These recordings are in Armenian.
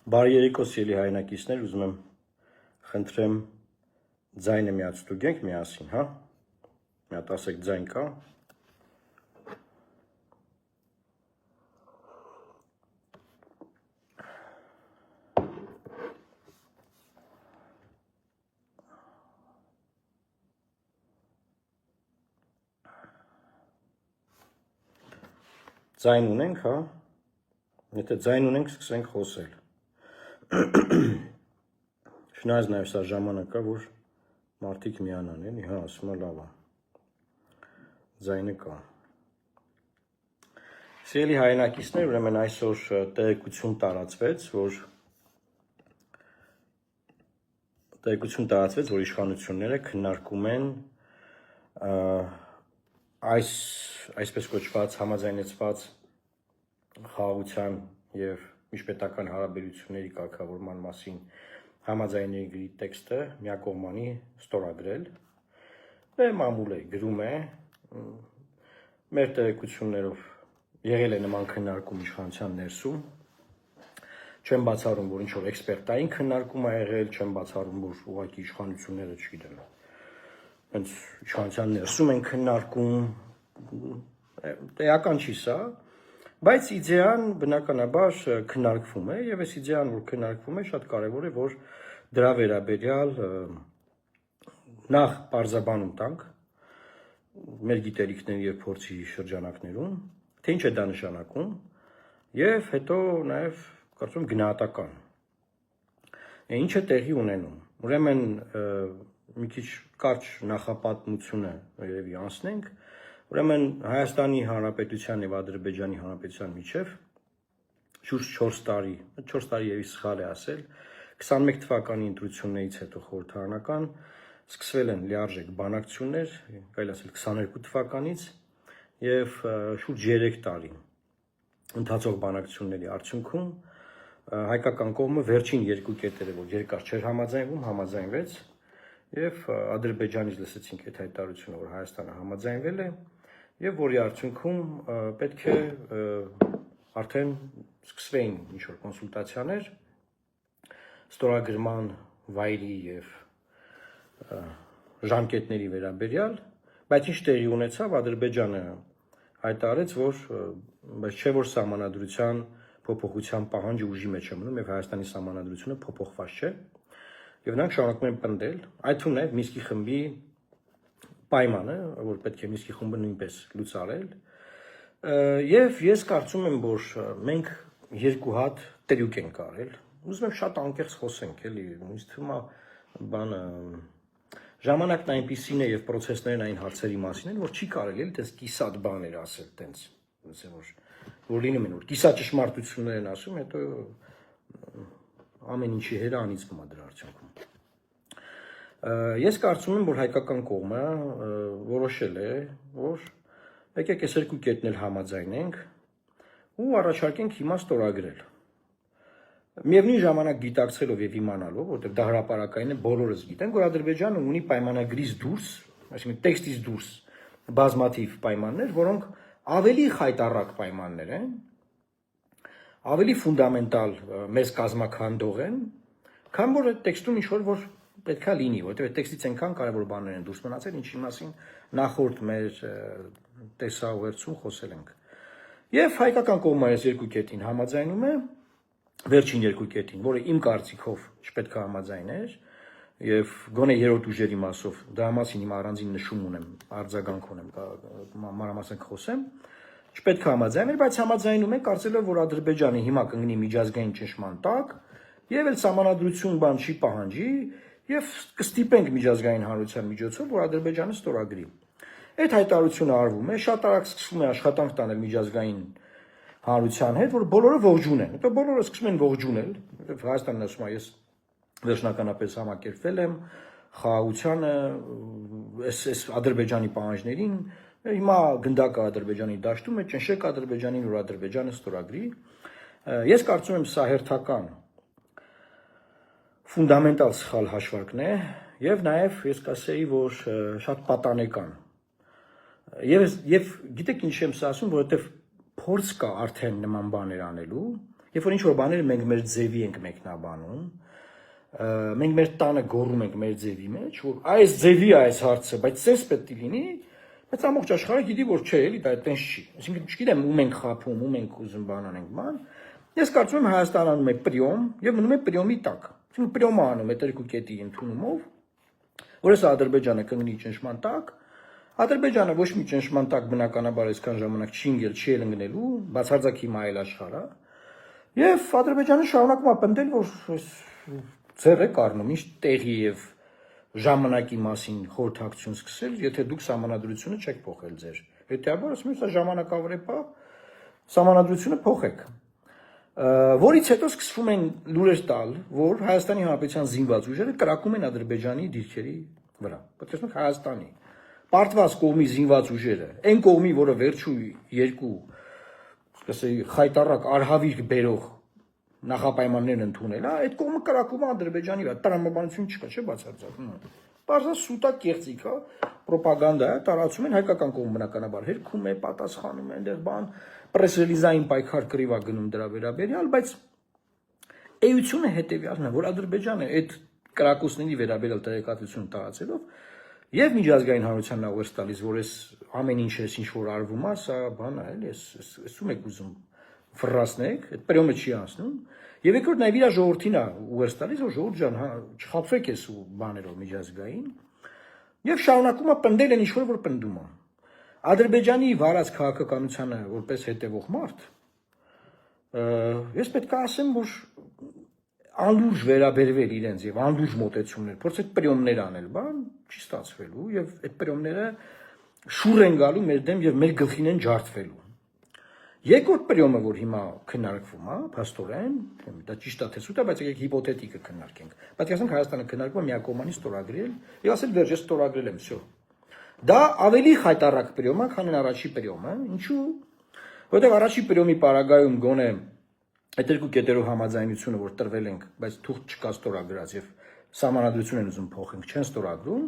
Բարի երեկո սիրելի հայրենակիցներ, ուզում եմ խնդրեմ ձայնը միած ստուգենք միասին, հա? Մի հատ ասեք ձայն կա։ Ձայն ունենք, հա? Եթե ձայն ունենք, սկսենք խոսել։ Շնայած նաև սա ժամանակա, որ մարդիկ միանան, էլի, հա, ասում է լավ է։ Ձայնը կա։ Սիրելի հայրենակիցներ, ուրեմն այսօր տեղեկություն տարածվեց, որ իշխանությունները քննարկում են այսպես կոչված համաձայնեցված խաղաղության եւ միջպետական հարաբերությունների կարգավորման մասին համաձայնագրի տեքստը միակողմանի ստորագրել։ Մամուլ է, գրում է, մեր տեղեկություններով եղել է նման քննարկում իշխանության ներսում։ Չեմ բացառում, որ ինչ-որ էքսպերտային քննարկում ա եղել, չեմ բացառում, որ ուղղակի իշխանությունները, չգիտեմ, հենց իշխանության ներսում են քննարկում, տեղական չի սա, բայց իդեան բնականաբար քննարկվում է, եւ այս իդեան, որ քննարկվում է, շատ կարեւոր է, որ դրա վերաբերյալ նախ պարզաբանում տանք մեր գիտելիքների եւ փորձի շրջանակներում, թե ինչ է դա նշանակում, եւ հետո նաեւ կարծում գնահատական։ Ինչ է տեղի ունենում։ Ուրեմն մի քիչ կարճ նախապատմությունը երևի անցնենք։ Ուրեմն Հայաստանի Հանրապետության եւ Ադրբեջանի Հանրապետության միջև շուրջ 4 տարի եւի սխալ է ասել, 21 թվականի ընտրություններից հետո խորհրդարանական սկսվել են լիարժեք բանակցություններ, կարելի ասել 22 թվականից եւ շուրջ 3 տարի ընթացող բանակցությունների արդյունքում հայկական կողմը վերջին երկու կետերը, որ երկար չէր համաձայնվում, համաձայնվեց եւ Ադրբեջանից լսեցինք այդ հայտարարությունը, որ Հայաստանը համաձայնվել է եւ որի արդյունքում պետք է արդեն սկսվեին ինչ-որ կոնսուլտացիաներ ստորագրման վայրի եւ ժամկետների վերաբերյալ, բայց ինչ տեղի ունեցավ, Ադրբեջանը հայտարարեց, որ բայց չէ որ սահմանադրության փոփոխության պահանջը ուժի մեջ է մնում եւ Հայաստանի սահմանադրությունը փոփոխված չէ եւ նրանք շարունակում են պնդել, այդ թվում նաեւ Մինսկի խմբի պայմանը, որ պետք է Մինսկի խումբը նույնպես լուծարել եւ ես կարծում եմ, որ մենք երկու հատ տրյուկ ենք արել, ուզում եմ շատ անկեղծ խոսենք, էլի, ինձ թվում է բանը ժամանակն այնպիսին է եւ process-ներն այն հարցերի մասին են, որ չի կարելի էլ տես կիսատ բաներ ասել, տենց, որ լինում են, որ կիսա ճշմարտություններ են ասում, հետո ամեն ինչի հերը անիծվում է դրա արդյունքում։ Ես կարծում եմ, որ հայկական կողմը որոշել է, որ եկեք այս երկու կետն էլ համաձայնենք ու առաջարկենք հիմա ստորագրել։ Միևնույն ժամանակ գիտակցելով եւ իմանալով, որտեղ դա հրապարակային է, բոլորս գիտենք, որ Ադրբեջանը ունի պայմանագրից դուրս, այսինքն տեքստից դուրս բազմաթիվ պայմաններ, որոնք ավելի խայտառակ պայմաններ են, ավելի ֆունդամենտալ մեզ կազմակերպող են, քան որ այդ տեքստում ինչ-որ պետքա լինի, որտեղ այդ տեքստից այնքան կարևոր բաներ են դուրս մնացել, ինչի մասին նախորդ մեր տեսաուղերձում խոսել ենք։ Եվ հայկական կողմը այս երկու կետին համաձայնում է, վերջին երկու կետին, որը իմ կարծիքով չպետք է համաձայներ, եւ գոնե երրորդ ուժերի մասով դա մասին իմ առանձին նշում ունեմ, արձագանք ունեմ, մանրամասն խոսեմ, չպետք է համաձայնել, բայց համաձայնում է կարծելով, որ Ադրբեջանը հիմա կընկնի միջազգային ճնշման տակ, եւ էլ սահմանադրություն բան չի պահանջի, եւ կստիպենք միջազգային հանրության միջոցով, որ Ադրբեջանը ստորագրի։ Այդ հայտարարությունը արվում է, շատ արագ սկսվում է աշխատանք տանել միջազգային հանրության հետ, որ բոլորը ողջուն են։ Հետո բոլորը սկսում են ողջունել, եւ Հայաստանն ասում է, ես վերջնականապես համակերպվել եմ խաղաղությանը, այս Ադրբեջանի պահանջներին, հիմա գնդակը Ադրբեջանի դաշտում է, ճնշեք Ադրբեջանին, որ Ադրբեջանը ստորագրի։ Ես կարծում եմ, սա հերթական ֆունդամենտալ սխալ հաշվարկն է եւ նաեւ ես կասեի, որ շատ պատանեկան։ Եվ գիտեք ինչ եմ ասում, որովհետեւ փորձ կա արդեն նման բաներ անելու Երբ որ ինչ-որ բաները մենք մեր ձևի ենք մեկնաբանում, մենք մեր տանը գոռում ենք մեր ձևի մեջ, որ այս ձևի այս հարցը, բայց sense պետք է լինի, բայց ամբողջ աշխարհը գիտի, որ չէ, էլի դա այդպես չի։ Այսինքն չգիտեմ ում ենք խափում, ում ենք ուզում բան անենք, բան։ Ես կարծում եմ Հայաստանը անում է պրիոմ եւ մնում է պրիոմի տակ։ Այսինքն պրիոմը անում է երկու կետի ընդունումով, որ հեսա Ադրբեջանը կընկնի ճնշման տակ։ Ադրբեջանը ոչ մի ճնշման տակ բնականաբար այսքան ժամանակ չի ընկել, չի ընկնելու, բացարձակ հիմա այլ աշխարհը։ Եվ Ադրբեջանը շարունակում է պնդել, որ ձեր է կառնում ինչ տեղի եւ ժամանակի մասին խորհրդակցություն սկսել, եթե դուք սահմանադրությունը չեք փոխել ձեր։ Հետեւաբար ասում եմ, սա ժամանակավրեպա սահմանադրությունը փոխեք։ Որից հետո սկսվում են լուրեր տալ, որ Հայաստանի Հանրապետության զինված ուժերը կրակում են Ադրբեջանի դիրքերի վրա։ Պատկերացնեք Հայաստանի պարտված կողմի զինված ուժերը, այն կողմի, որը վերջու երկու, ասես խայտարակ արհավիրք բերող նախապայմաններն ընդունել, այդ կողմը կրակում է Ադրբեջանի վրա, տրամաբանություն չկա, չէ՞ բացարձակ։ Բարձր սուտակ կեղծիք, հա, ռոպագանդա է, տարածում են հայկական կողմը բնականաբար հերքում է, պատասխանում է, այնտեղ բան, պրեսրելիզային պայքար կռիվ է գնում դրա վերաբերյալ, բայց էությունը հետևյալն է, որ Ադրբեջանը այդ կրակոցների վերաբերյալ տեղեկատվություն տարածելով եւ միջազգային հանրությանն ուղերձ տալիս, որ այս ամեն ինչ էս ինչ որ արվում է, սա բան է, էլի, էսում եք ուզում ֆրասնեք, այդ պրյոմը չի անցնում։ Եվ երկրորդ նաև իր ժողովրդին է ուղերձ տալիս, որ ժողովուրդ ջան, հա, չխաբվեք էս ու բաներով միջազգային։ Եւ շարունակում է պնդել այն ինչ որ պնդում է։ Ադրբեջանի վարած քաղաքականությանը որպես հետևող մարդ, ես պետք է ասեմ, որ անլուրջ վերաբերվել իրենց եւ անլուրջ մոտեցումներ, փորձել պրյոմներ անել, բան չի ստացվելու եւ այդ պրյոմները շուռ են գալու մեր դեմ եւ մեր գլխին են ջարդվելու։ Երկրորդ պրյոմը, որ հիմա քննարկվում է, փաստորեն, դա ճիշտ է թե սուտ է, բայց եկեք հիպոթետիկը քննարկենք։ Պատկերացնենք Հայաստանը քննարկում է միակողմանի ստորագրել եւ ասել վերջ ես ստորագրել եմ, всё։ Դա ավելի խայտարակ պրյոմ է, քան առաջի պրյոմը, ինչու՞։ Որտեղ առաջի պրյոմի պարագայում գոնե այդ երկու կետերով համաձայնությունը, որ տրվել ենք, բայց թուղթ չկա ստորագրած եւ սահմանադրություն են ուզում փոխենք, չեն ստորագրում,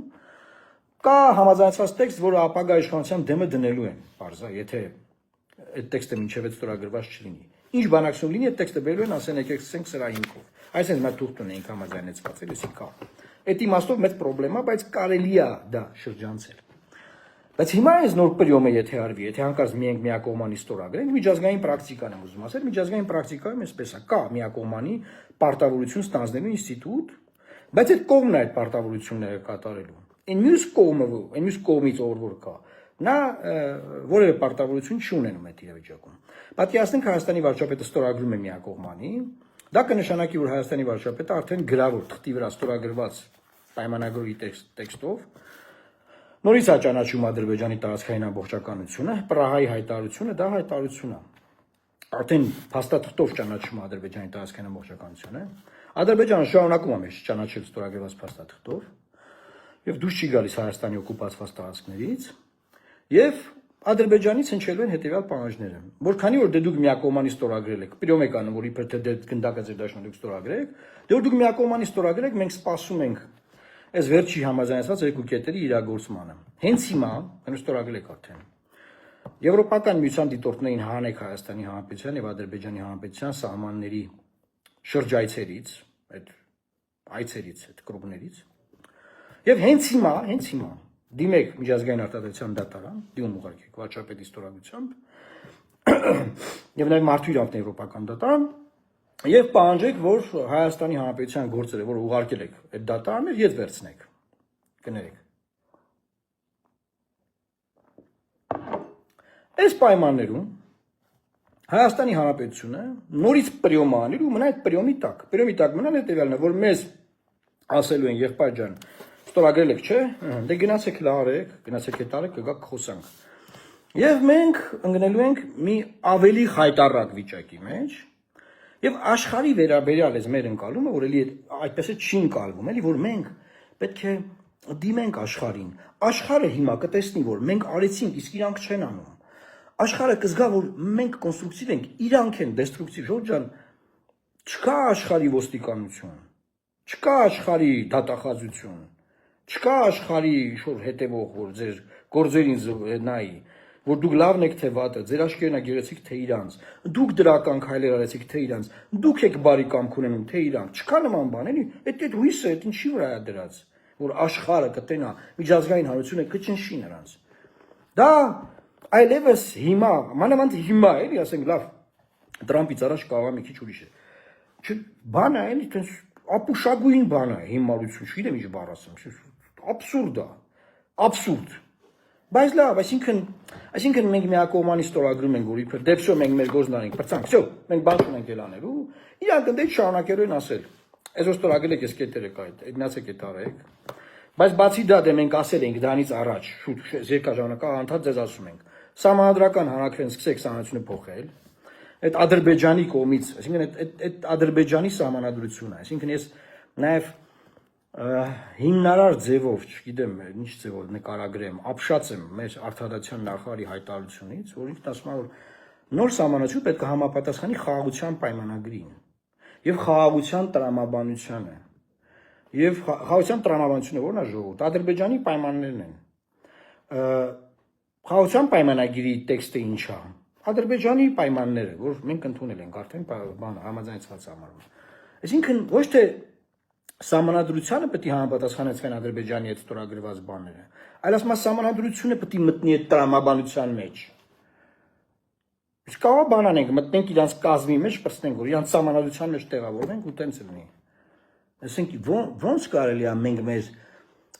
կա համաձայնված տեքստ, որը ապագա իշխանության դեմը դնելու են, բարձա, եթե այդ տեքստը մինչև այդ ստորագրված չլինի։ Ինչ բանակցություն լինի, այդ տեքստը բերելու են, ասեն եկեք սկսենք սրա հիմքով։ Այսինքն մենք թուղթ ունենք համաձայնեցված, էլի կա։ Այդ իմաստով մեծ խնդրեմ է, բայց կարելի է դա շրջանցել։ Բայց հիմա այս նոր պրյոմը եթե արվի, եթե հանկարծ միենք միակողմանի ստորագրենք, միջազգային պրակտիկան եմ ուզում ասել, միջազգային պրակտիկայում էսպես է, կա միակողմանի պարտավորություն ստանձնելու ինստիտուտ, բայց այդ կողմն է այդ պարտավորությունները կատարելու։ Այն մյուս կողմից որ կա, նա որևէ պարտավորություն չունենում այդ իրավիճակում։ Պատկերացնենք Հայաստանի վարչապետը ստորագրում է միակողմանի, դա կնշանակի, որ Հայաստանի վարչապետը արդեն գրավոր թղթի վրա ստորագրված պայմանագրի տեքստով նորից է ճանաչում Ադրբեջանի տարածքային ամբողջականությունը, Պրահայի հայտարարությունը, դա հայտարարություն է։ Արդեն փաստաթղթով ճանաչում Ադրբեջանի տարածքային ամբողջականությունը, Ադրբեջանը շարունակում է մեզ ճանաչել ստորագրված փաստաթղթով եւ դուրս չի գալիս Հայաստանի օկուպացված տարածքներից եւ Ադրբեջանից հնչելու են հետեւյալ պահանջները, որ քանի որ դուք միակողմանի ստորագրել եք, պրյոմ եք անում, որ իբր թե գնդակը ձեր դաշնը դուք ստորագրեք, որ դուք միակողմանի ստորագրեք, մենք սպասում ենք այս վերջի համաձայնված երկու կետերի իրագործմանը։ Հենց հիմա, այնու ստորագրել եք արդեն, Եվրոպական միության դիտորդներին հանեք Հայաստանի Հանրապետության եւ Ադրբեջանի Հանրապետության սահմանների շրջայցերից, այդ այցերից, այդ կրուգներից, եւ հենց հիմա դիմեք միջազգային արտադրության դատարան, դիմում ուղարկեք վարչապետի ստորագրությամբ եւ նաեւ մարդու իրավունքների եվրոպական դատարան եւ պահանջեք, որ Հայաստանի Հանրապետության գործերը, որ ուղարկել եք այդ դատարաններ, ետ վերցնեք, կներեք։ Այս պայմաններում Հայաստանի Հանրապետությունը նորից պրյոմ անել ու մնա այդ պրյոմի տակ։ Պրյոմի տակ մնալ հետեւյալն է, որ մեզ ասելու են եղբայր ջան, ստորագրել եք, չէ՞։ Դե գնացեք լարեք, գնացեք հետ արեք, կգաք խոսանք։ Եվ մենք ընկնելու ենք մի ավելի խայտարակ վիճակի մեջ, եւ աշխարհի վերաբերյալ էս մեր ընկալումը, որ էլի այդպես է չի ընկալվում, էլի որ մենք պետք է դիմենք աշխարհին։ Աշխարհը հիմա կտեսնի, որ մենք արեցինք, իսկ իրանք չեն անում։ Աշխարհը կզգա, որ մենք կոնստրուկտիվ ենք, իրանք են դեստրուկտիվ, Ժորժ ջան, չկա աշխարհի ոստիկանություն, չկա աշխարհի դատախազություն, չկա աշխարհի ինչ-որ հետևող, որ ձեր գործերին նայի, որ դուք լավն եք թե վատը, ձեր աշկերն եք գերեցիք թե իրանց, դուք դրական քայլեր արեցիք թե իրանց, դուք եք բարի կամք ունենում թե իրանք, չկա նման բան, էլի, այդ հույսը, այդ ինչի վրա է դրած, որ աշխարհը կտենա, միջազգային հանրությունը կճնշի նրանց։ Դա այլևս հիմա, մանավանդ հիմա, էլի, ասենք լավ, Տրամպից առաջ կարող է մի քիչ ուրիշ է։ Բանը էլի, տենց ապուշագույն բան է, հիմարություն, չգիտեմ ինչ բառ ասեմ, աբսուրդ է, աբսուրդ։ Բայց լավ, այսինքն մենք միակողմանի ստորագրում ենք, որ իբր դեպսո մենք մեր գործն անենք, բրցանք, всё, մենք բան չունենք էլ անելու, իրանք ընդ շարունակելու են ասել։ Այսօր ստորագրել եք, ես կետեր եք այդ, գնացեք այդ արեք։ Բայց բացի դա դե մենք ասել ենք դրանից առաջ, շուտ երկար ժամանակ անդադ ձեզ ասում ենք, սահմանադրական հանրաքվեն սկսեք սահմանությունը փոխել։ Այդ Ադրբեջանի կողմից, այսինքն այդ Ադրբեջանի սահմանադրությունը, այսինքն ես նաև հիմնարար ձևով, չգիտեմ, ինչ ձևով նկարագրեմ, ապշած եմ մեր արտադրության նախարարի հայտարարությունից, որ ինքն ասում է, որ նոր սահմանադրություն պետք է համապատասխանի խաղաղության պայմանագրին եւ խաղաղության տրամաբանությանը։ Եվ խաղաղության տրամաբանությունը ո՞րն է ժողովուրդ, Ադրբեջանի պայմաններն են։ Խաղաղության պայմանագրի տեքստը ինչ է։ Ադրբեջանի պայմանները, որ մենք ընդունել ենք արդեն բանը համաձայնեցված համարում։ Այսինքն ոչ թե սահմանադրությանը պետք է համապատասխանեցվեն Ադրբեջանի հետ ստորագրված բաները, այլ ասում եմ սահմանադրությունը պետք է մտնի այդ տրամաբանության մեջ։ Իսկ կարող բան անենք, մտնենք իրանց կազմի մեջ, պրծնենք, որ իրանց սահմանադրության մեջ տեղավորվենք ու տենց լինի։ Ասենք ոնց կարելի է մենք մեր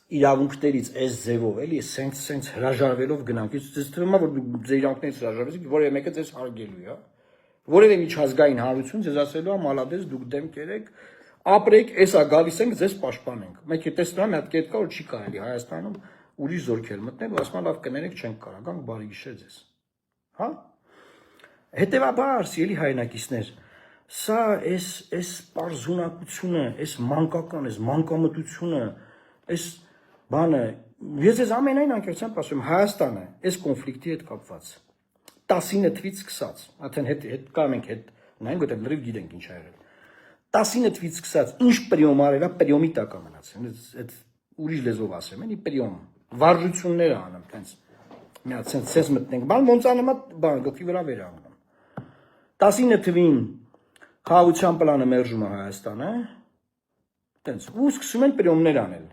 իրավունքներից այս ձևով էլի սենց հրաժարվելով գնանք։ Ես թվում է որ ձեր իրավունքներից հրաժարվեցիք, որևէ մեկը ձեզ հարգելու է, որևէ միջազգային հանրություն ձեզ ասելու է մալադես դուք դեմ կերեք, ապրեք, էսա գալիս ենք ձեզ պաշտպանենք։ Մեկ է տեսնում եմ հատ կետ կա որ չի կարելի Հայաստանում ուրիշ զորքեր մտնել ու ասում լավ կներեք չենք կարող, գանք բարի գիշեր ձեզ։ Հա։ Հետևաբար, սիրելի հայրենակիցներ, սա այս պարզունակությունը, այս մանկական, այս մանկամտությունը, այս բանը, ես ես ամենայն անկեղծությամբ ասում, Հայաստանը այս կոնֆլիկտի հետ կապված 19 թվից սկսած, արդեն հետ կա մենք հետ նայենք, որտեղ լրիվ գիտենք ինչ ա եղել։ 19 թվից սկսած ինչ պրիոմ արել է, պրիոմի տակ է մնացել, այդ ուրիշ լեզվով ասեմ, էլի պրիոմ, վարժություններ անում, տենց մի հատ սենց մտնենք, բան ոնց անում բան գլխի վրա վեր անում։ 19 թվին խաղաղության պլանը մերժում է Հայաստանը, տենց ու սկսում են պրիոմներ անել։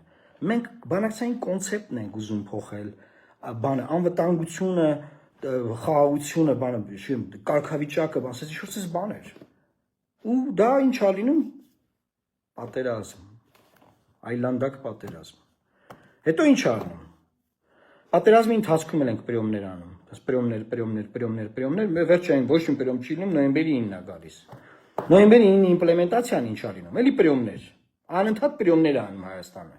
Մենք բանակցային կոնցեպտն ենք ուզում փոխել, բանը անվտանգությունը, խաղաղությունը, բանը, կարգավիճակը, ասես ինչ-որ բաներ։ Ու դա ինչ ա լինում, պատերազմ, այլանդակ պատերազմ։ Հետո ինչ ա անում։ Պատերազմի ընթացքում ենք պրիոմներ անում, պրիոմներ, վերջային ոչ մի պրիոմ չի լինում, նոյեմբերի 9-ն է գալիս։ Նոյեմբերի 9-ի իմպլեմենտացիան ինչ ա լինում, էլի պրիոմներ, անընդհատ պրիոմներ անում Հայաստանը։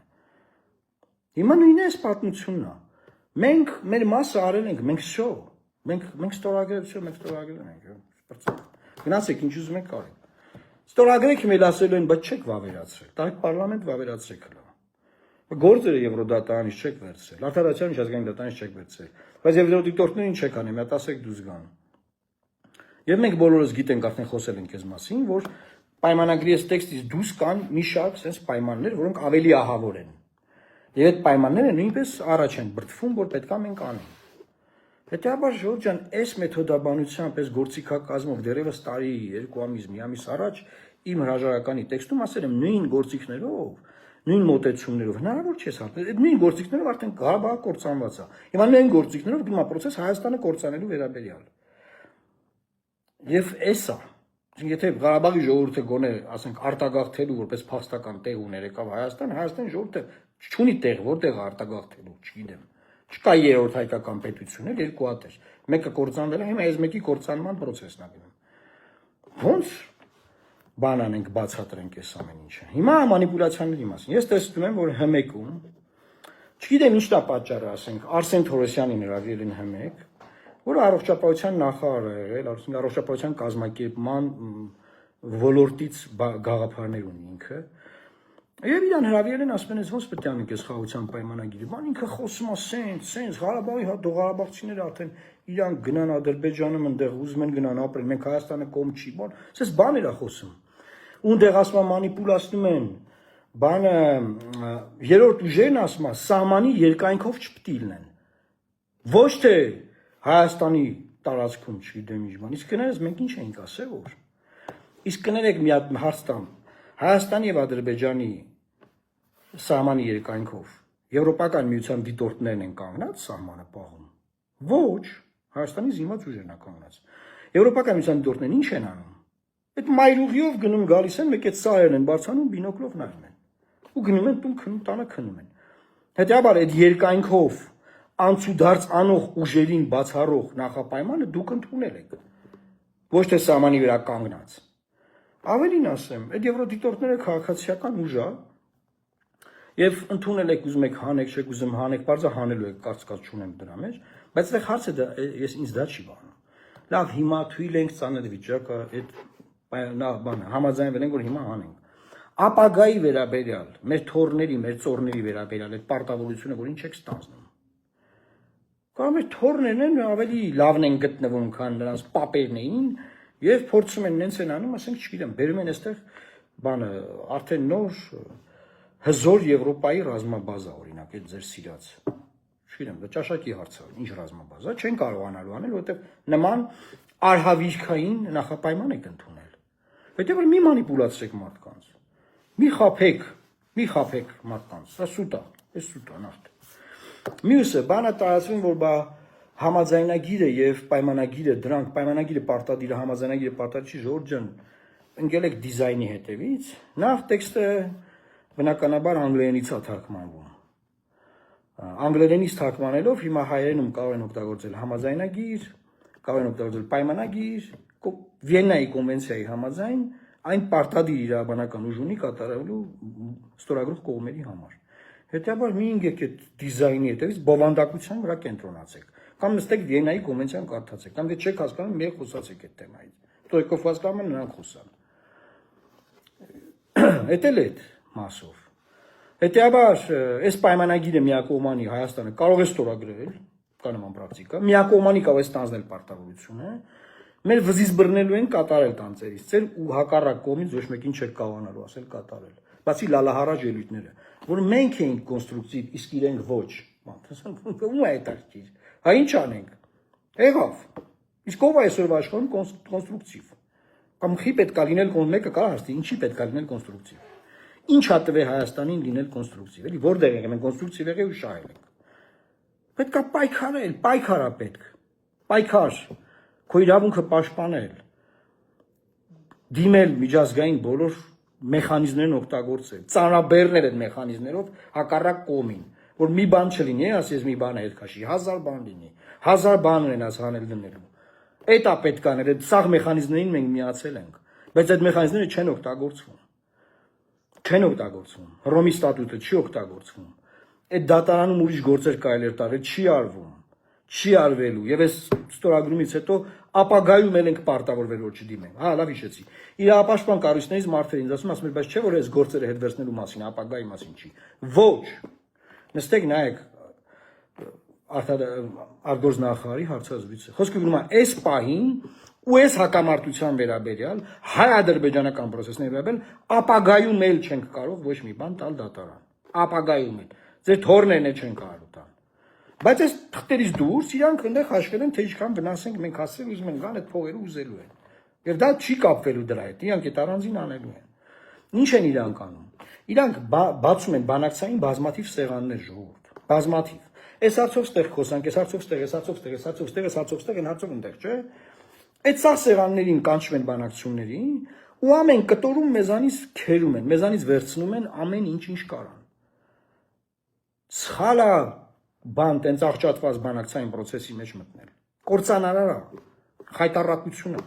Հիմա նույնն է պատմությունն է։ Մենք մեր մասը արել ենք, մենք շո, մենք ստորագրել ենք, գնացեք ինչ ուզում եք արեք։ Ստորագրեք մեզ ասելու են, բայց չեք վավերացրել, տարեք պարլամենտ վավերացրեք հլա։ Գործերը Եվրոդատանից չեք վերցրել, Արտադրության միջազգային դատարանից չեք վերցրել, բայց Եվրոդիկտորներին չեք անի, մի հատ ասեք դուզ գան։ Եվ մենք բոլորս գիտենք, արդեն խոսել ենք այս մասին, որ պայմանագրի այս տեքստից դուրս կան մի շարք sense պայմաններ, որոնք ավելի ահավոր են։ Եվ այդ պայմանները նույնպես առաջ են բրդվում, որ պետքա մենք անենք։ Հետեւաբար Ժորժ ջան, այս մեթոդաբանությամբ, այս գործիքակազմով դեռևս տարի, 2 ամիս, մի ամիս առաջ իմ հրաժարականի տեքստում ասել եմ նույն գործիքներով, նույն մոտեցումներով հնարավոր չէ սարքել։ Այդ նույն գործիքներով արդեն Ղարաբաղը կործանված է։ Հիմա նույն գործիքներով գնում է process Հայաստանը կործանելու վերաբերյալ։ Եվ էսա, եթե Ղարաբաղի ժողովուրդը գոնե, ասենք, արտագաղթելու որպես փաստական տեղ ուներ եկավ Հայաստանի ժողովուրդը չունի տեղ, որտեղ արտագաղթելու, չգիտեմ։ Չկա երրորդ հայկական պետություն էլ երկու հատ էր։ Մեկը կործանվել է, հիմա այս մեկի կործանման process-ն է գնում։ Ոնց բան անենք, բացատրենք այս ամեն ինչը։ Հիմա մանիպուլյացիաների մասին։ Ես տեսնում եմ, որ ՀՄԵԿ-ում, չգիտեմ ինչն է պատճառը, ասենք, Արսեն Թորոսյանին հրավիրել են ՀՄԵԿ, որը առողջապահության նախարար է եղել, առողջապահության կազմակերպման ոլորտից գաղափարներ ունի ինքը։ Եվ իրան հրավիրել են, ասում են, ոնց պետք է անենք այս խաղաղության պայմանագիրը, բան ինքը խոսում է սենց, Ղարաբաղի ղարաբաղցիները արդեն իրանք գնան Ադրբեջանում, այնտեղ ուզում են գնան ապրեն, մենք Հայաստանը կողմ չի, բան, սենց բաներ է խոսում։ Ունդեղ ասում է մանիպուլացնում են, բանը երրորդ ուժերն ասում է, սահմանի երկայնքով չպետք է լինեն։ Ոչ թե Հայաստանի տարածքում չգիտեմ ինչ բան։ Իսկ կներես մենք ինչ էինք ասել որ։ Իսկ կներեք մի հատ հարց տամ։ Հայաստանի եւ Ադրբեջանի սահմանի երկայնքով Եվրոպական միության դիտորդներն են կանգնած սահմանը պահում։ Ոչ, Հայաստանի զինված ուժերն են կանգնած։ Եվրոպական միության դիտորդներն ինչ են անում։ Այդ մայրուղիով գնում գալիս են, մեկ այդ սայերն են բարձանում, բինոկլով նայում են։ Ու գնում են տուն քնում, տանը քնում են։ Հետեւաբար այդ երկայնքով անցուդարձ անող ուժերին բացառող նախապայմանը դուք ընդունել եք։ Ոչ թե սահմանի վրա կանգնած։ Ավելին ասեմ, այդ եվրոդիտորդները քաղաքացիական ուժ է, եւ ընդունել եք ուզում եք հանեք, չեք ուզում հանեք, բարձր հանելու եք, կարծիքած չունեմ դրա մեջ, բայց այդտեղ հարցը դա ես ինձ դա չի բանում։ Լավ, հիմա թույլ ենք ցանել վիճակը, այդ բանը համաձայնվել ենք, որ հիմա հանենք։ Ապագայի վերաբերյալ, մեր թորների, մեր ծորների վերաբերյալ այդ պարտավորությունը, որ ինչ եք ստանձնում։ Կամ մեր թորներն են ավելի լավն են գտնվում, քան նրանց պապերն էին, եւ փորձում են նենց են անում, ասենք, չգիտեմ, բերում են այստեղ բանը արդեն նոր հզոր Եվրոպայի ռազմաբազա, օրինակ, այդ ձեր սիրած։ Չգիտեմ, դա ճաշակի հարց է, ինչ ռազմաբազա, չեն կարողանալու անել, որովհետեւ նման արհավիրքային նախապայման եք ընդունել։ Հետո որ մի մանիպուլացրեք մարդկանց։ Մի խափեք մարդկանց, սա սուտ է նախտ։ Մյուսը բանը տարածվում, որ բա համաձայնագիրը եւ պայմանագիրը, դրանք պայմանագիրը պարտադիրը, համաձայնագիրը պարտադիր չի, Ժորժ ջան, ընկել եք դիզայնի հետևից, նախ տեքստը բնականաբար անգլերենից է թարգմանվում։ Անգլերենից թարգմանելով հիմա հայերենում կարող են օգտագործել համաձայնագիր, կարող են օգտագործել պայմանագիր, Վիեննայի կոնվենցիայի համաձայն այն պարտադիր իրավաբանական ուժ ունի կատարելու ստորագրող կողմերի համար։ Հետեւաբար մի ինգեք այդ դիզայնի հետևից բովանդակության վրա կենտրոնացեք։ Կամ նստեք Վիեննայի կոնվենցիան կարդացեք, կամ դե չեք հասկանում, մի խոսացեք այդ թեմայից։ Տոյկով հասկանում են, նրանք խոսան։ Էդ էլ այդ մասով։ Հետեւաբար այս պայմանագիրը միակողմանի Հայաստանը կարող է ստորագրել, կա նման պրակտիկա, միակողմանի կարող է ստանձնել պարտավորությունը, մեր վզից բռնելու են կատարել տանձերից, ծեր ու հակառակ կողմից ոչ մեկին չեք կարողանալու ասել կատարել։ Բացի լալահարաժ ելույթները, որ մենք էինք կոնստրուկտիվ, իսկ իրենք ոչ, ում է այդ արկիր։ Հա ինչ անենք։ Եղավ։ Իսկ ով է այսօրվա աշխարհում կոնստրուկտիվ։ Կամ խի պետք է լինել մեկը կարող ասի, ինչի պետք է լինել կոնստրուկտիվ։ Ինչ է տվել Հայաստանին լինել կոնստրուկտիվ, էլի որտեղ ենք մենք կոնստրուկտիվ եղել ու շահել ենք։ Պետք է պայքարել, պայքարա պետք։ Պայքար, քո իրավունքը պաշտպանել։ Դիմել միջազգային բոլոր մեխանիզմներն օգտագործել, ծանրաբեռնել այդ մեխանիզմներով հակառակ կողմին, որ մի բան չլինի, ասի ես մի բան հետ քաշի, 1000 բան լինի, 1000 բան ունենաս հանել դնելու։ Այդ է պետք անել, այդ սաղ մեխանիզմներին մենք միացել ենք, բայց այդ մեխանիզմները չեն օգտագործվում։ Չեն օգտագործվում։ Հռոմի ստատուտը չի օգտագործվում։ Այդ դատարանում ուրիշ գործեր կարելի է տարել, չի արվում, չի արվելու, եւ այս ստորագրումից հետո ապագայում ենք պարտավորվել որ չդիմենք։ Հա, լավ հիշեցի։ Իրապաշտպան կառույցներից մարդեր ինձ ասում են, բայց չէ որ այս գործերը հետ վերցնելու մասին, ապագայի մասին չի։ Ոչ։ Նստեք նայեք արտգործնախարարի հարցազրույցը։ Խոսքը գնում է այս պահին ու այս հակամարտության վերաբերյալ հայ-ադրբեջանական process-ների վերաբերյալ ապագայում էլ չենք կարող ոչ մի բան տալ դատարան։ Ապագայում էլ։ Ձեր թորներն էլ չեն կարող տալ։ Բայց այս թղթերից դուրս իրանք այնտեղ հաշվել են, թե ինչքան վնաս ենք մենք հասցրել ուզում են գան այդ փողերը ուզելու են։ Եվ դա չի կապվելու դրա հետ, իրանք այդ առանձին անելու են։ Ինչ են իրանք անում։ Իրանք բացում են բանակցային բազմաթիվ սեղաններ ժողովուրդ, բազմաթիվ։ Այս հարցով ստեղ խոսանք, այս հարցով ստեղ, այս հարցով ստեղ, այս հարցով ստեղ, այս հարցով ստեղ, այն հարցով այնտեղ, չէ՞։ Այդ սա սեղաններին կանչում են բանակցություններին ու ամեն կտորում մեզանից քերում են, մեզանից վերցնում են ամեն ինչ կարան։ Սխալա բան տենց աղճատված բանակցային process-ի մեջ մտնել։ Կործանարար է, խայտառակություն է։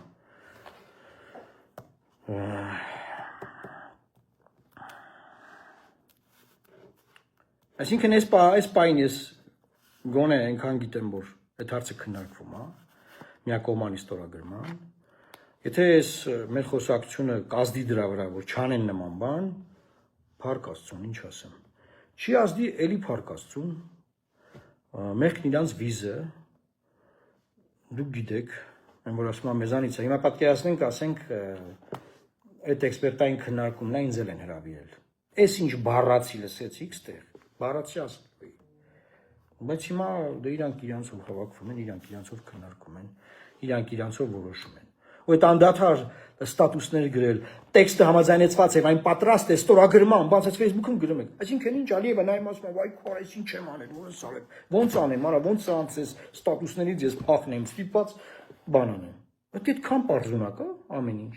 Այսինքն այս պայն ես գոնե այնքան գիտեմ, որ այդ հարցը քննարկվում է, միակողմանի ստորագրման։ Եթե այս մեր խոսակցությունը կազդի դրա վրա, որ չանեն նման բան, փառք Աստծուն, ինչ ասեմ։ Չի ազդի էլի փառք Աստծուն, մեղքն իրանց վիզը, դուք գիտեք, այն որ ասում եմ մեզանից է, հիմա պատկերացնենք, ասենք, այդ էքսպերտային քննարկումն է ինձ էլ են հրավիրել։ Այս ինչ բառացի լսեցիք ստեղ, բառացի ասել։ Բայց հիմա դե իրանք իրանցով հավաքվում են, իրանք իրանցով քննարկում են, իրանք իրանցով որոշում են։ Ու այդ անդադար ստատուսներ գրել, տեքստը համաձայնեցված է, այն պատրաստ է ստորագրման, բանց այս Facebook-ում գրում եք։ Այսինքն ինչ Ալիևը նայում ասում է, վայ քո այս ինչ եմ անել, ո՞նց արել։ Ոնց անեմ, արա ոնց անցես ստատուսներից ես փախնեմ, ստիպված բան անեմ։ Այդքան պարզունակ է ամեն ինչ։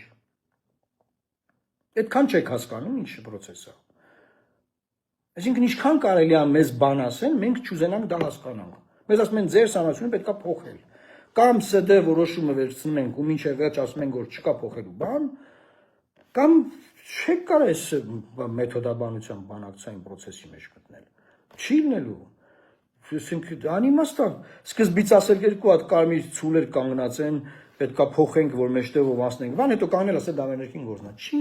Այդքան չեք հասկանում ինչ process է։ Այսինքն ինչքան կարելի է մեզ բան ասեն, մենք չուզենանք դա հասկանանք։ Մեզ ասում են ձեր սանացությունը պետք է փոխել։ Կամ ՍԴ որոշումը վերցնում ենք ու մինչև վերջ ասում ենք որ չկա փոխելու բան, կամ չեք կարող այս մեթոդաբանության բանակցային process-ի մեջ գտնել։ Չի լինելու։ Այսինքն անիմաստ է։ Սկզբից ասել երկու հատ կարմիր ցուլեր կանգնած են, պետքա փոխենք, որ մեջտեղով անցնենք։ Բան հետո կանգնել ասել դա ներքին գործն է։ Չի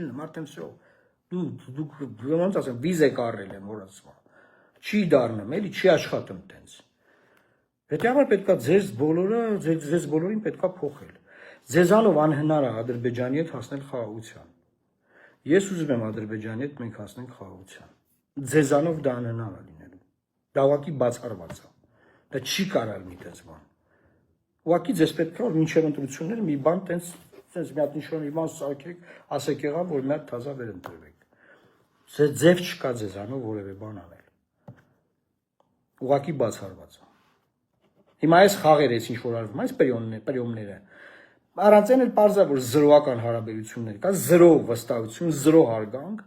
լինում, արդեն всё։ Դուք ոնց ասեմ, վիզ եք առել եմ որ ասում։ Չի դառնում, էլի չի աշխատում տենց։ Հետեւաբար պետքա ձեզ բոլորին պետքա փոխել։ Ձեզանով անհնար է Ադրբեջանի հետ հասնել խաղաղության։ Ես ուզում եմ Ադրբեջանի հետ մենք հասնենք խաղաղության։ Ձեզանով դա անհնար է լինելու։ Դա ուղղակի բացառված է։ Դա չի կարող լինի տենց բան։ Ուղղակի ձեզ պետք է որ մինչև ընտրությունները մի բան տենց մի հատ ինչ-որ մի բան սարքեք, ասեք եղավ, որ մի հատ թազա վերընտրվեք։ Ձև չկա ձեզանով որևէ բան անել։ Ուղղակի բացառված է։ Հիմա այս խաղերը ինչ որ արվում, այս պրիոմները, առանց այն էլ պարզա որ զրոական հարաբերություններ կա, զրո վստահություն, զրո հարգանք,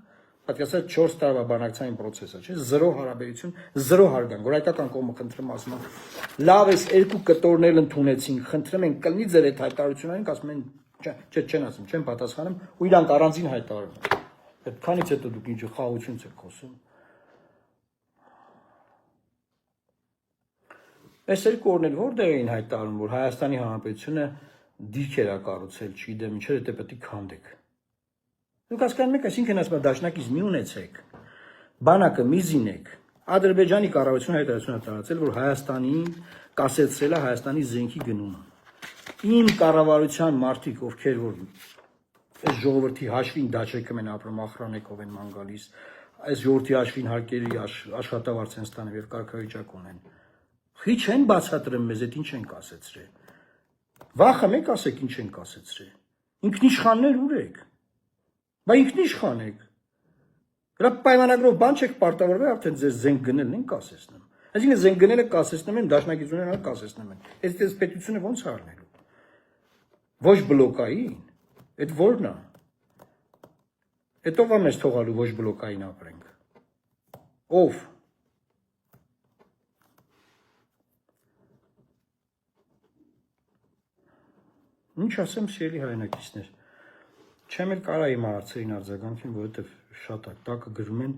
պատկերացրեք 4 տարվա բանակցային process-ը, չէ՞, զրո հարաբերություն, զրո հարգանք, որ հայկական կողմը խնդրում ասում է, լավ էս երկու կտորներ ընդունեցինք, խնդրում են կլինի ձեր այդ հայտարարություններին, ասում են չեն ասում, չեն պատասխանում, ու իրանք առանձին հայտարարում են։ Այդքանից հետո դուք ինչ խաղաղությունից եք խոսում։ Այս երկու օրն էլ որտեղ էին հայտարարում, որ Հայաստանի Հանրապետությունը դիրքեր է կառուցել, չգիտեմ ինչեր, դա պետք է քանդեք։ Դուք հասկանում եք, այսինքն ասում եմ դաշնակից մի ունեցեք, բանակը մի զինեք։ Ադրբեջանի կառավարությունը հայտարարություն է տարածել, որ Հայաստանին կասեցրել է Հայաստանի զենքի գնումը։ Իմ կառավարության մարդիկ, ովքեր որ այս ժողովրդի հաշվին դաչեկում են ապրում, ախրանեկով են ման գալիս, այս ժողովրդի հաշվին հարկերի աշխատավարձ են ստանում եւ կարգավիճակ ունեն։ Խի չեն բացատրում մեզ այդ ինչ են կասեցրել։ Վախը մեկ ասեք ինչ են կասեցրել։ Ինքնիշխաններ ուր եք։ Բա ինքնիշխան եք։ Դրա պայմանագրով բան չեք պարտավորվել արդեն ձեզ զենք գնելն են կասեցնում։ Այսինքն զենք գնելը կասեցնում են, դաշնակիցներն էլ կասեցնում են։ Այս պետությունը ո՞նց առնելու։ Ոչ բլոկային, այդ ո՞րն է։ Այդ ով է մեզ թողալու ոչ բլոկային ապրենք։ Ով։ Ինչ ասեմ սիրելի հայրենակիցներ։ Չեմ էլ կարա իմ հարցերին արձագանքեմ, որովհետև շատ տակը գրում են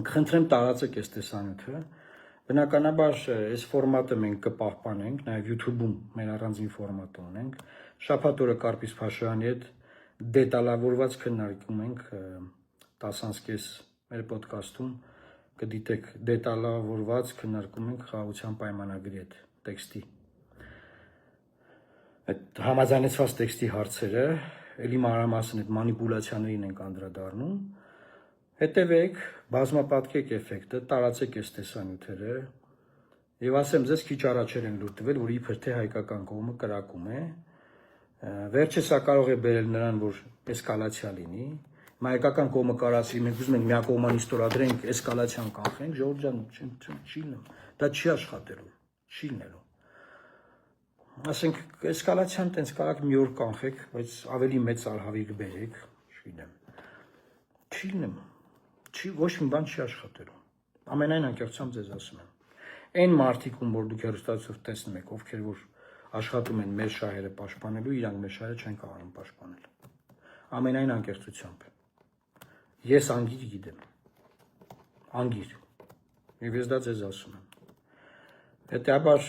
խնդրեմ տարածեք այս տեսանյութը։ Բնականաբար այս ֆորմատը մենք կպահպանենք, նաև YouTube-ում մեր առանձին ֆորմատ ունենք։ Շաբաթ օրը Կարպիս Փաշինյանի հետ դետալավորված քննարկում ենք 10:30 մեր ոդկասթում կդիտեք դետալավորված քննարկում ենք խաղաղության պայմանագրի հետ տեքստի։ Այդ համաձայնեցված տեքստի հարցերը, էլի մանրամասն այդ մանիպուլյացիաներին ենք անդրադառնում։ Հետևեք, բազմապատկեք էֆեկտը, տարածեք այս տեսանյութերը եւ ասեմ ձեզ քիչ առաջեր են լուր տվել, որ իբր թե հայկական կողմը կրակում է։ Վերջը սա կարող է բերել նրան, որ էսկալացիա լինի։ Հայկական կողմը կարասի, մենք ուզում ենք միակողմանի ստորագրենք, էսկալացիան կանխենք, ժողովուրդ ջան, չի լինում։ Դա չի աշխատելու, չի լինելու։ Ասենք էսկալացիան տենց կարակ մի օր կանխեք, բայց ավելի մեծ արհավիրք բերեք, չգիտեմ։ Չի լինում։ Ոչ մի բան չի աշխատելու։ Ամենայն անկեղծությամբ ձեզ ասում եմ։ Այն մարդիկում, որ դուք հեռուստացով տեսնում եք, ովքեր որ աշխատում են մեր շահերը պաշտպանելու, իրանք մեր շահերը չեն կարողանում պաշտպանել։ Ամենայն անկեղծությամբ։ Ես անգիր գիտեմ։ Անգիր։ Եվ ես դա ձեզ ասում եմ։ Հետեւաբար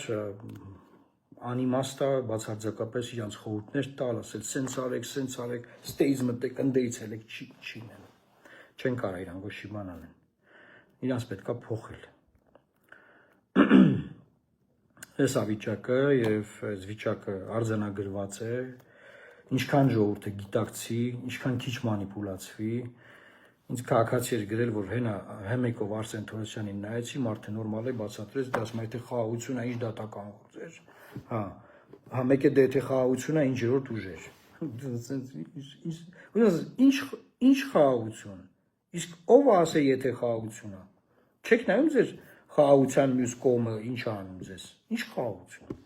անիմաստ է բացարձակապես իրանց խորհուրդներ տալ, ասել սենց արեք, ստեյզ մտեք, ընդեից ելեք, չի նեն։ Չեն կարող իրանք ոչ մի բան անեն։ Իրանց պետքա փոխել։ Այս ավիճակը եւ այս վիճակը արձանագրված է, ինչքան ժողովուրդը գիտակցի, ինչքան քիչ մանիպուլացվի, ինձ քաղաքացի էր գրել, որ հեմեկով Արսեն Թորոսյանին նայեցի, մարդը նորմալ է բացատրեց, դա ասում է, թե խաղաղությունն է, ինչ դատական գործ էր։ Հա, մեկ է դե թե խաղաղությունն է, ինչ երրորդ ուժ էր։ Ինչ խաղաղություն։ Իսկ ով ասե, եթե խաղաղություն է։ Չեք նայում ձեր խաղաղության մյուս կողմը ինչ անում ձեզ։ Ինչ խաղաղություն։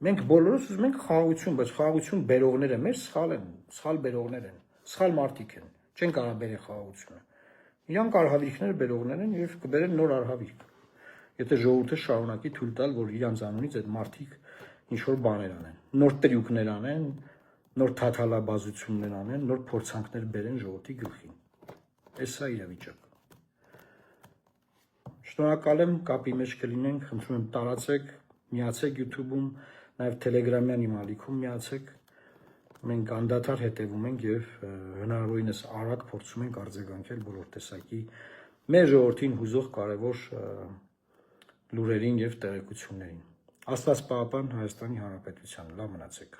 Մենք բոլորս ուզում ենք խաղաղություն, բայց խաղաղություն բերողները մեր սխալ բերողներ են, սխալ մարդիկ են, չեն կարող բերել խաղաղությունը։ Իրանք արհավիրքները բերողներ են եւ կբերեն նոր արհավիրք։ Եթե ժողովուրդը շարունակի թույլ տալ, որ իրանց անունից այդ մարդիկ ինչ որ բաներ անեն, նոր տրյուկներ անեն, նոր թաթալաբազություններ անեն, նոր փորձանքներ բերեն ժողովրդի գլխին։ Էսա իրավիճակը։ Շնորհակալ եմ, կապի մեջ կլինենք, խնդրում եմ տարածեք, միացեք YouTube-ում, նաև Telegram-յան իմ ալիքում միացեք։ Մենք անդադար հետևում ենք եւ հնարավորինս արագ փորձում ենք արձագանքել բոլոր տեսակի մեր ժողովրդին հուզող կարևոր լուրերին եւ տեղեկություններին։ Աստված պահապան Հայաստանի Հանրապետության։ Լավ մնացեք։